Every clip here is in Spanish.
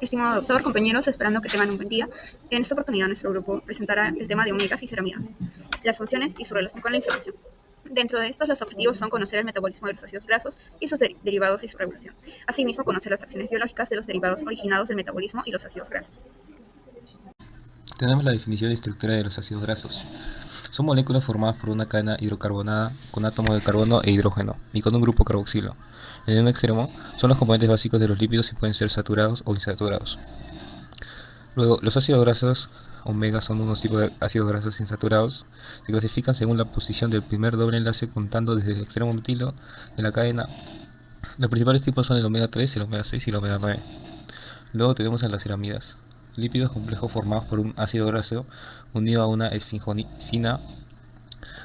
Estimado doctor, compañeros, esperando que tengan un buen día. En esta oportunidad nuestro grupo presentará el tema de omegas y ceramidas, las funciones y su relación con la inflamación. Dentro de estos, los objetivos son conocer el metabolismo de los ácidos grasos y sus derivados y su regulación. Asimismo, conocer las acciones biológicas de los derivados originados del metabolismo y los ácidos grasos. Tenemos la definición y estructura de los ácidos grasos. Son moléculas formadas por una cadena hidrocarbonada con átomos de carbono e hidrógeno y con un grupo carboxilo. En un extremo son los componentes básicos de los lípidos y pueden ser saturados o insaturados. Luego, los ácidos grasos omega son unos tipos de ácidos grasos insaturados. Se clasifican según la posición del primer doble enlace contando desde el extremo metilo de la cadena. Los principales tipos son el omega 3, el omega 6 y el omega 9. Luego tenemos a las ceramidas, lípidos complejos formados por un ácido graso unido a una esfingosina.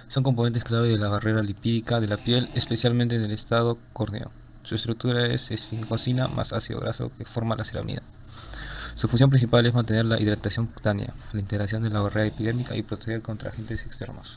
Son componentes clave de la barrera lipídica de la piel, especialmente en el estado córneo. Su estructura es esfingosina más ácido graso que forma la ceramida. Su función principal es mantener la hidratación cutánea, la integración de la barrera epidérmica y proteger contra agentes externos.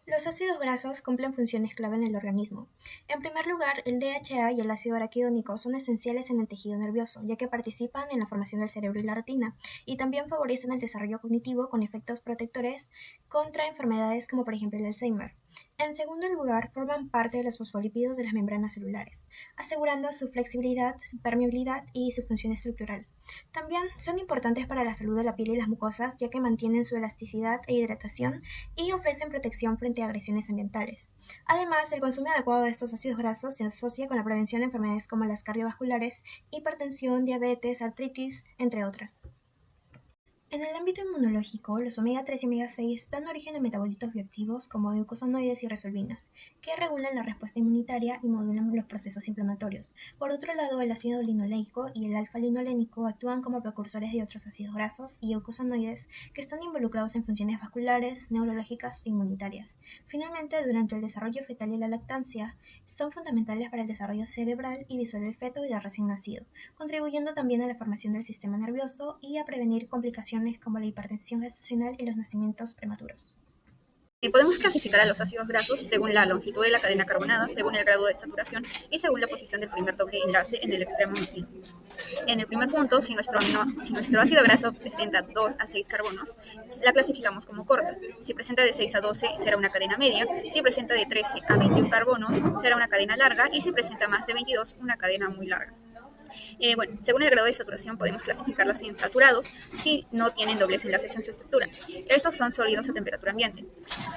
Los ácidos grasos cumplen funciones clave en el organismo. En primer lugar, el DHA y el ácido araquidónico son esenciales en el tejido nervioso, ya que participan en la formación del cerebro y la retina, y también favorecen el desarrollo cognitivo con efectos protectores contra enfermedades como por ejemplo el Alzheimer. En segundo lugar, forman parte de los fosfolípidos de las membranas celulares, asegurando su flexibilidad, su permeabilidad y su función estructural. También son importantes para la salud de la piel y las mucosas, ya que mantienen su elasticidad e hidratación y ofrecen protección frente a agresiones ambientales. Además, el consumo adecuado de estos ácidos grasos se asocia con la prevención de enfermedades como las cardiovasculares, hipertensión, diabetes, artritis, entre otras. En el ámbito inmunológico, los omega 3 y omega 6 dan origen a metabolitos bioactivos como glucosanoides y resolvinas, que regulan la respuesta inmunitaria y modulan los procesos inflamatorios. Por otro lado, el ácido linoleico y el alfa-linolénico actúan como precursores de otros ácidos grasos y glucosanoides que están involucrados en funciones vasculares, neurológicas e inmunitarias. Finalmente, durante el desarrollo fetal y la lactancia, son fundamentales para el desarrollo cerebral y visual del feto y del recién nacido, contribuyendo también a la formación del sistema nervioso y a prevenir complicaciones como la hipertensión gestacional y los nacimientos prematuros. Podemos clasificar a los ácidos grasos según la longitud de la cadena carbonada, según el grado de saturación y según la posición del primer doble enlace en el extremo metilo. En el primer punto, si nuestro ácido graso presenta 2 a 6 carbonos, la clasificamos como corta. Si presenta de 6 a 12, será una cadena media. Si presenta de 13 a 21 carbonos, será una cadena larga. Y si presenta más de 22, una cadena muy larga. Según el grado de saturación podemos clasificarlas en saturados si no tienen dobles enlaces en su estructura. Estos son sólidos a temperatura ambiente.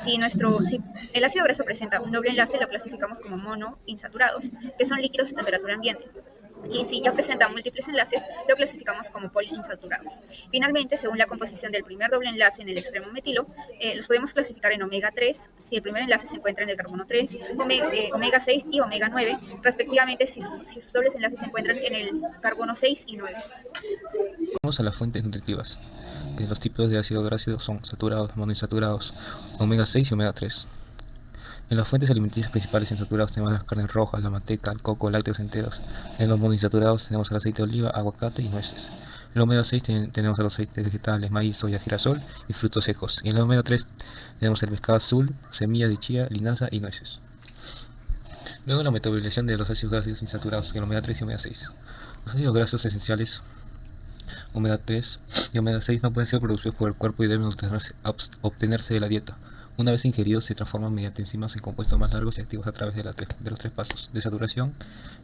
Si el ácido graso presenta un doble enlace, lo clasificamos como monoinsaturados, que son líquidos a temperatura ambiente. Y si ya presenta múltiples enlaces, lo clasificamos como poliinsaturados. Finalmente, según la composición del primer doble enlace en el extremo metilo, los podemos clasificar en omega 3, si el primer enlace se encuentra en el carbono 3, omega 6 y omega 9, respectivamente, si sus dobles enlaces se encuentran en el carbono 6 y 9. Vamos a las fuentes nutritivas. Los tipos de ácido graso son saturados, monoinsaturados, omega 6 y omega 3. En las fuentes alimenticias principales insaturados tenemos las carnes rojas, la manteca, el coco, lácteos enteros. En los monoinsaturados tenemos el aceite de oliva, aguacate y nueces. En el omega 6 tenemos los aceites vegetales, maíz, soya, girasol y frutos secos. Y en el omega 3 tenemos el pescado azul, semillas de chía, linaza y nueces. Luego la metabolización de los ácidos grasos insaturados en el omega 3 y omega 6. Los ácidos grasos esenciales omega 3 y omega 6 no pueden ser producidos por el cuerpo y deben obtenerse de la dieta. Una vez ingeridos se transforman mediante enzimas en compuestos más largos y activos a través de los tres pasos: desaturación,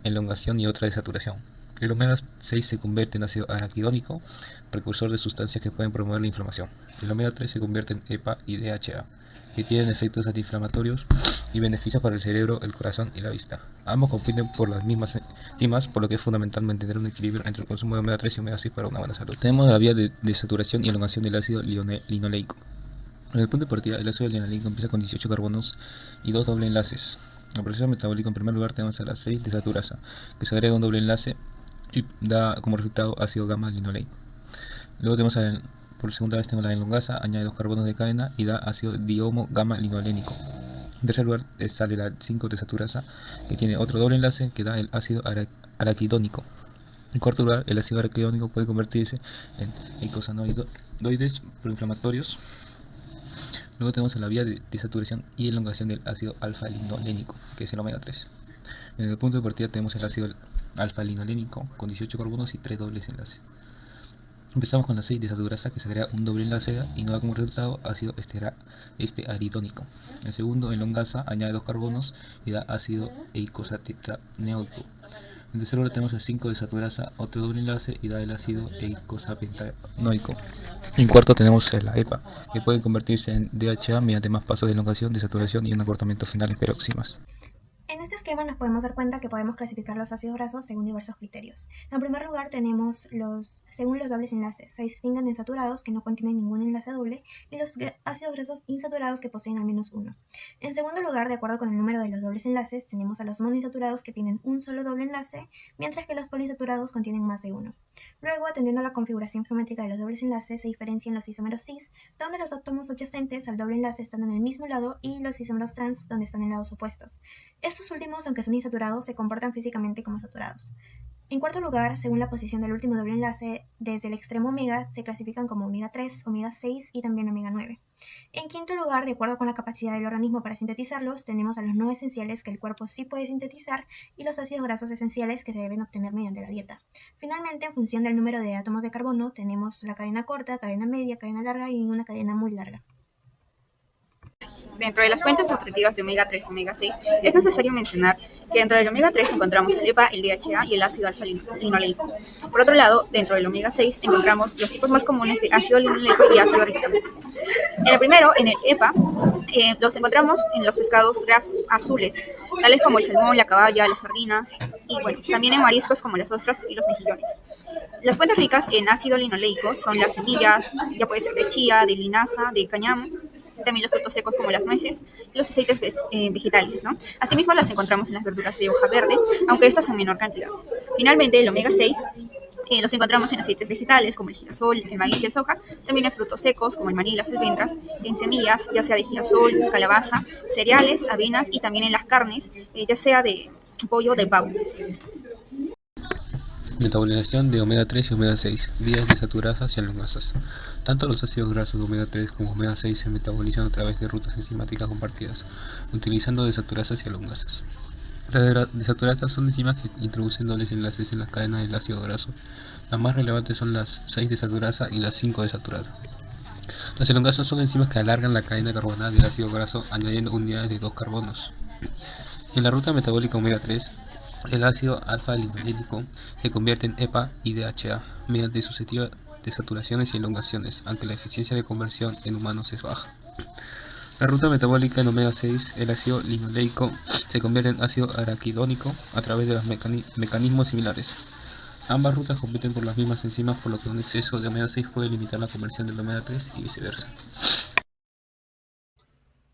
elongación y otra desaturación. El omega 6 se convierte en ácido araquidónico, precursor de sustancias que pueden promover la inflamación. El omega 3 se convierte en EPA y DHA, que tienen efectos antiinflamatorios y beneficios para el cerebro, el corazón y la vista. Ambos compiten por las mismas enzimas, por lo que es fundamental mantener un equilibrio entre el consumo de omega 3 y omega 6 para una buena salud. Tenemos la vía de desaturación y elongación del ácido linoleico. En el punto de partida, el ácido linoleico empieza con 18 carbonos y 2 doble enlaces. En el proceso metabólico, en primer lugar, tenemos a la 6 desaturasa, que se agrega un doble enlace y da como resultado ácido gamma linoleico. Luego tenemos por segunda vez tenemos la elongasa, añade 2 carbonos de cadena y da ácido dihomo gamma linolénico. En tercer lugar sale la 5 desaturasa, que tiene otro doble enlace que da el ácido araquidónico. En cuarto lugar, el ácido araquidónico puede convertirse en eicosanoides proinflamatorios. Luego tenemos la vía de desaturación y elongación del ácido alfa-linolénico, que es el omega 3. En el punto de partida tenemos el ácido alfa-linolénico con 18 carbonos y 3 dobles enlaces. Empezamos con la 6 desaturasa, que se crea un doble enlace y nos da como resultado ácido estearidónico. El segundo, en longasa, añade 2 carbonos y da ácido eicosatetraenoico. En tercer lugar tenemos el 5 desaturasa, otro doble enlace y da el ácido eicosapentaenoico. En cuarto tenemos la EPA, que puede convertirse en DHA mediante más pasos de elongación, desaturación y un acortamiento final en peróximas. En este esquema nos podemos dar cuenta que podemos clasificar los ácidos grasos según diversos criterios. En primer lugar tenemos según los dobles enlaces, se distinguen en saturados que no contienen ningún enlace doble y los ácidos grasos insaturados que poseen al menos uno. En segundo lugar, de acuerdo con el número de los dobles enlaces, tenemos a los monoinsaturados que tienen un solo doble enlace, mientras que los poliinsaturados contienen más de uno. Luego, atendiendo a la configuración geométrica de los dobles enlaces, se diferencian los isómeros cis, donde los átomos adyacentes al doble enlace están en el mismo lado, y los isómeros trans, donde están en lados opuestos. Estos últimos, aunque son insaturados, se comportan físicamente como saturados. En cuarto lugar, según la posición del último doble enlace, desde el extremo omega se clasifican como omega 3, omega 6 y también omega 9. En quinto lugar, de acuerdo con la capacidad del organismo para sintetizarlos, tenemos a los no esenciales que el cuerpo sí puede sintetizar y los ácidos grasos esenciales que se deben obtener mediante la dieta. Finalmente, en función del número de átomos de carbono, tenemos la cadena corta, cadena media, cadena larga y una cadena muy larga. Dentro de las fuentes nutritivas de omega 3 y omega 6, es necesario mencionar que dentro del omega 3 encontramos el EPA, el DHA y el ácido alfa-linoleico. Por otro lado, dentro del omega 6 encontramos los tipos más comunes de ácido linoleico y ácido ribonucleico. En el primero, en el EPA, los encontramos en los pescados grasos azules, tales como el salmón, la caballa, la sardina, y bueno, también en mariscos como las ostras y los mejillones. Las fuentes ricas en ácido linoleico son las semillas, ya puede ser de chía, de linaza, de cañam, también los frutos secos como las nueces y los aceites vegetales, ¿no? Asimismo las encontramos en las verduras de hoja verde, aunque estas en menor cantidad. Finalmente, el omega 6 los encontramos en aceites vegetales como el girasol, el maíz y el soja, también en frutos secos como el maní y las almendras, en semillas, ya sea de girasol, calabaza, cereales, avenas y también en las carnes, ya sea de pollo o de pavo. Metabolización de omega 3 y omega 6, vías desaturasas y alongasas. Tanto los ácidos grasos de omega 3 como omega 6 se metabolizan a través de rutas enzimáticas compartidas, utilizando desaturasas y alongasas. Las desaturasas son enzimas que introducen dobles enlaces en las cadenas del ácido graso. Las más relevantes son las 6 desaturasa y las 5 desaturasa. Las elongasas son enzimas que alargan la cadena carbonada del ácido graso añadiendo unidades de 2 carbonos. En la ruta metabólica omega 3, el ácido alfa-linolénico se convierte en EPA y DHA mediante sucesivas desaturaciones y elongaciones, aunque la eficiencia de conversión en humanos es baja. La ruta metabólica en omega 6, el ácido linoleico se convierte en ácido araquidónico a través de los mecanismos similares. Ambas rutas compiten por las mismas enzimas, por lo que un exceso de omega 6 puede limitar la conversión del omega 3 y viceversa.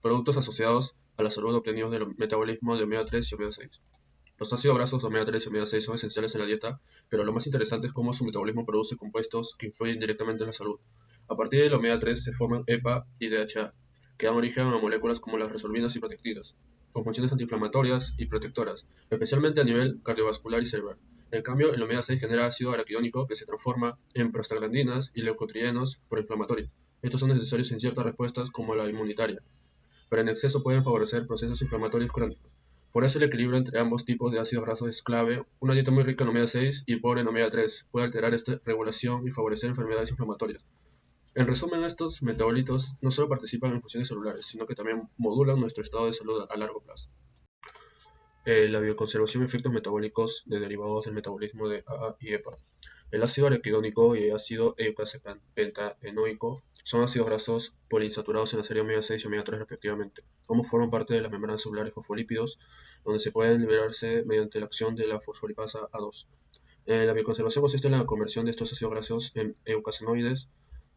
Productos asociados a la salud obtenidos del metabolismo de omega 3 y omega 6. Los ácidos grasos omega 3 y omega 6 son esenciales en la dieta, pero lo más interesante es cómo su metabolismo produce compuestos que influyen directamente en la salud. A partir del omega 3 se forman EPA y DHA, que dan origen a moléculas como las resolvinas y protectinas, con funciones antiinflamatorias y protectoras, especialmente a nivel cardiovascular y cerebral. En cambio, el omega 6 genera ácido araquidónico que se transforma en prostaglandinas y leucotrienos proinflamatorios. Estos son necesarios en ciertas respuestas como la inmunitaria, pero en exceso pueden favorecer procesos inflamatorios crónicos. Por eso el equilibrio entre ambos tipos de ácidos grasos es clave. Una dieta muy rica en omega 6 y pobre en omega 3 puede alterar esta regulación y favorecer enfermedades inflamatorias. En resumen, estos metabolitos no solo participan en funciones celulares, sino que también modulan nuestro estado de salud a largo plazo. La bioconservación y efectos metabólicos de derivados del metabolismo de AA y EPA. El ácido araquidónico y el ácido eicosapentaenoico son ácidos grasos poliinsaturados en la serie omega 6 y omega 3 respectivamente. Ambos forman parte de las membranas celulares fosfolípidos, donde se pueden liberarse mediante la acción de la fosfolipasa A2. La bioconservación consiste en la conversión de estos ácidos grasos en eucasenoides,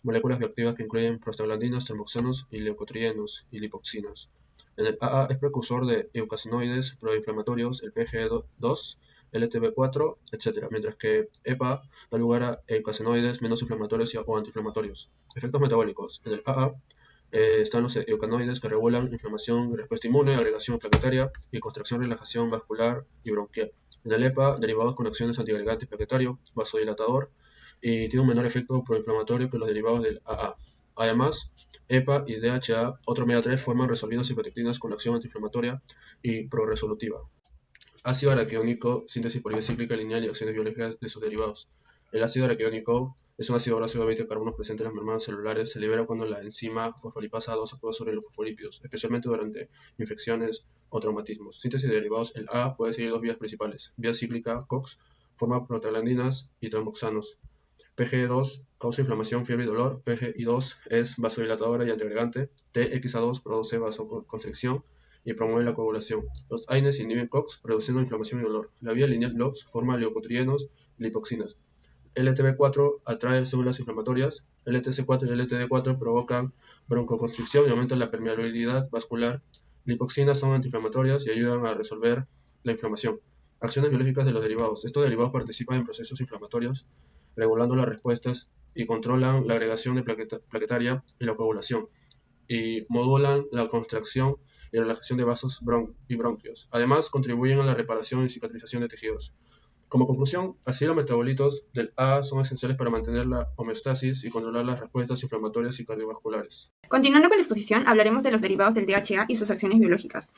moléculas bioactivas que incluyen prostaglandinas, termoxanos y leucotrienos y lipoxinas. El AA es precursor de eucasenoides proinflamatorios, el PGE2, LTB4, etc., mientras que EPA da lugar a eucasenoides menos inflamatorios o antiinflamatorios. Efectos metabólicos. En el AA están los eucanoides que regulan inflamación, respuesta inmune, agregación plaquetaria y contracción, relajación vascular y bronquial. En el EPA, derivados con acciones antiagregante plaquetario, vasodilatador, y tiene un menor efecto proinflamatorio que los derivados del AA. Además, EPA y DHA, otro omega 3, forman resolvinas y protectinas con acción antiinflamatoria y proresolutiva. Ácido araquidónico, síntesis por vía cíclica lineal y acciones biológicas de sus derivados. El ácido araquidónico es un ácido graso de 20 carbonos presente en las membranas celulares. Se libera cuando la enzima fosfolipasa 2 actúa sobre los fosfolípidos, especialmente durante infecciones o traumatismos. Síntesis de derivados. El A puede seguir dos vías principales. Vía cíclica, COX, forma prostaglandinas y tromboxanos. PGE2 causa inflamación, fiebre y dolor. PGI2 es vasodilatadora y antiagregante. TXA2 produce vasoconstricción y promueve la coagulación. Los AINES inhiben COX, reduciendo inflamación y dolor. La vía lineal LOX forma leucotrienos y lipoxinas. LTB4 atrae células inflamatorias. LTC4 y LTD4 provocan broncoconstricción y aumentan la permeabilidad vascular. Lipoxinas son antiinflamatorias y ayudan a resolver la inflamación. Acciones biológicas de los derivados. Estos derivados participan en procesos inflamatorios, regulando las respuestas y controlan la agregación de plaquetaria y la coagulación, y modulan la contracción y relajación de vasos y bronquios. Además, contribuyen a la reparación y cicatrización de tejidos. Como conclusión, así los metabolitos del A son esenciales para mantener la homeostasis y controlar las respuestas inflamatorias y cardiovasculares. Continuando con la exposición, hablaremos de los derivados del DHA y sus acciones biológicas.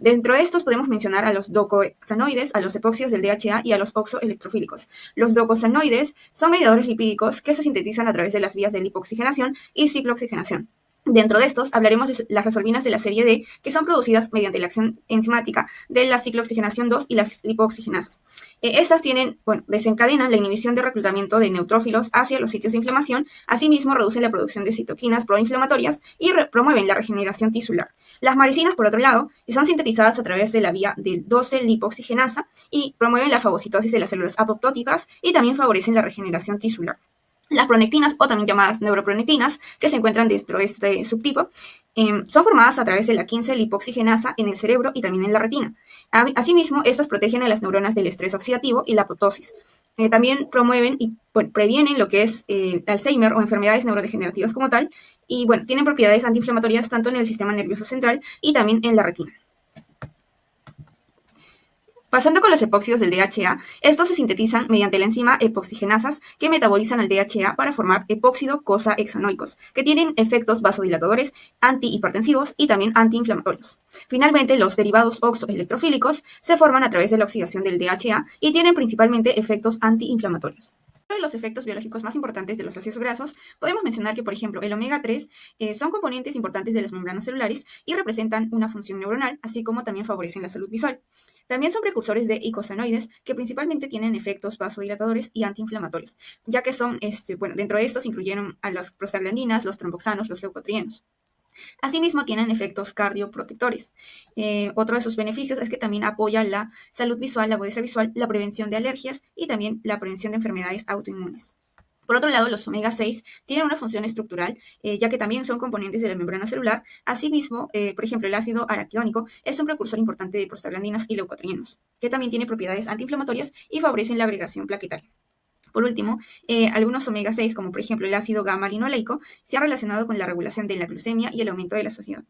Dentro de estos podemos mencionar a los docosanoides, a los epóxidos del DHA y a los oxoelectrofílicos. Los docosanoides son mediadores lipídicos que se sintetizan a través de las vías de lipoxigenación y ciclooxigenación. Dentro de estos hablaremos de las resolvinas de la serie D, que son producidas mediante la acción enzimática de la ciclooxigenación 2 y las lipooxigenasas. Estas desencadenan la inhibición de reclutamiento de neutrófilos hacia los sitios de inflamación. Asimismo, reducen la producción de citoquinas proinflamatorias y promueven la regeneración tisular. Las maricinas, por otro lado, son sintetizadas a través de la vía del 12-lipoxigenasa y promueven la fagocitosis de las células apoptóticas y también favorecen la regeneración tisular. Las pronectinas, o también llamadas neuropronectinas, que se encuentran dentro de este subtipo, son formadas a través de la 15-lipoxigenasa en el cerebro y también en la retina. Asimismo, estas protegen a las neuronas del estrés oxidativo y la apoptosis. También promueven y previenen lo que es Alzheimer o enfermedades neurodegenerativas como tal, y tienen propiedades antiinflamatorias tanto en el sistema nervioso central y también en la retina. Pasando con los epóxidos del DHA, estos se sintetizan mediante la enzima epoxigenasas que metabolizan el DHA para formar epóxido-cosa-hexanoicos, que tienen efectos vasodilatadores, antihipertensivos y también antiinflamatorios. Finalmente, los derivados oxoelectrofílicos se forman a través de la oxidación del DHA y tienen principalmente efectos antiinflamatorios. Uno de los efectos biológicos más importantes de los ácidos grasos, podemos mencionar que, por ejemplo, el omega 3 son componentes importantes de las membranas celulares y representan una función neuronal, así como también favorecen la salud visual. También son precursores de eicosanoides, que principalmente tienen efectos vasodilatadores y antiinflamatorios, ya que son, dentro de estos incluyeron a las prostaglandinas, los tromboxanos, los leucotrienos. Asimismo, tienen efectos cardioprotectores. Otro de sus beneficios es que también apoya la salud visual, la agudeza visual, la prevención de alergias y también la prevención de enfermedades autoinmunes. Por otro lado, los omega 6 tienen una función estructural, ya que también son componentes de la membrana celular. Asimismo, por ejemplo, el ácido araquidónico es un precursor importante de prostaglandinas y leucotrienos, que también tiene propiedades antiinflamatorias y favorecen la agregación plaquetaria. Por último, algunos omega 6, como por ejemplo el ácido gamma-linoleico, se han relacionado con la regulación de la glucemia y el aumento de la saciedad.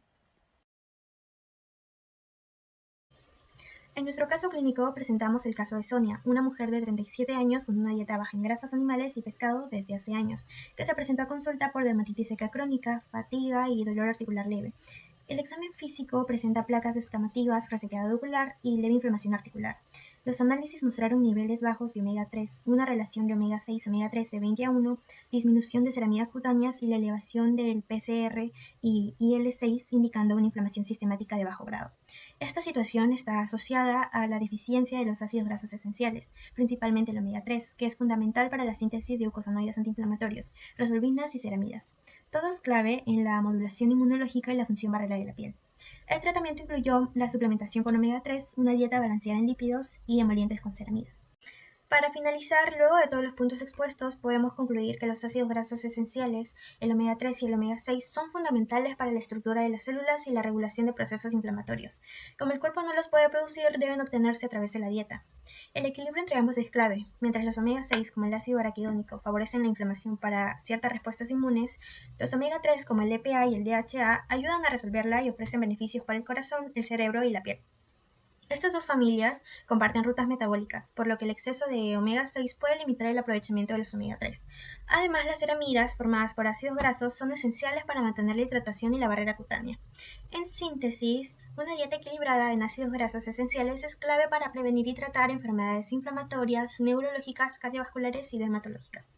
En nuestro caso clínico presentamos el caso de Sonia, una mujer de 37 años con una dieta baja en grasas animales y pescado desde hace años, que se presentó a consulta por dermatitis seca crónica, fatiga y dolor articular leve. El examen físico presenta placas descamativas, resequedad ocular y leve inflamación articular. Los análisis mostraron niveles bajos de omega 3, una relación de omega 6 omega 3 de 20 a 1, disminución de ceramidas cutáneas y la elevación del PCR y IL-6 indicando una inflamación sistemática de bajo grado. Esta situación está asociada a la deficiencia de los ácidos grasos esenciales, principalmente el omega 3, que es fundamental para la síntesis de glucosanoides antiinflamatorios, resolvinas y ceramidas, todos clave en la modulación inmunológica y la función barrera de la piel. El tratamiento incluyó la suplementación con omega 3, una dieta balanceada en lípidos y emolientes con ceramidas. Para finalizar, luego de todos los puntos expuestos, podemos concluir que los ácidos grasos esenciales, el omega 3 y el omega 6, son fundamentales para la estructura de las células y la regulación de procesos inflamatorios. Como el cuerpo no los puede producir, deben obtenerse a través de la dieta. El equilibrio entre ambos es clave. Mientras los omega 6, como el ácido araquidónico, favorecen la inflamación para ciertas respuestas inmunes, los omega 3, como el EPA y el DHA, ayudan a resolverla y ofrecen beneficios para el corazón, el cerebro y la piel. Estas dos familias comparten rutas metabólicas, por lo que el exceso de omega 6 puede limitar el aprovechamiento de los omega 3. Además, las ceramidas formadas por ácidos grasos son esenciales para mantener la hidratación y la barrera cutánea. En síntesis, una dieta equilibrada en ácidos grasos esenciales es clave para prevenir y tratar enfermedades inflamatorias, neurológicas, cardiovasculares y dermatológicas.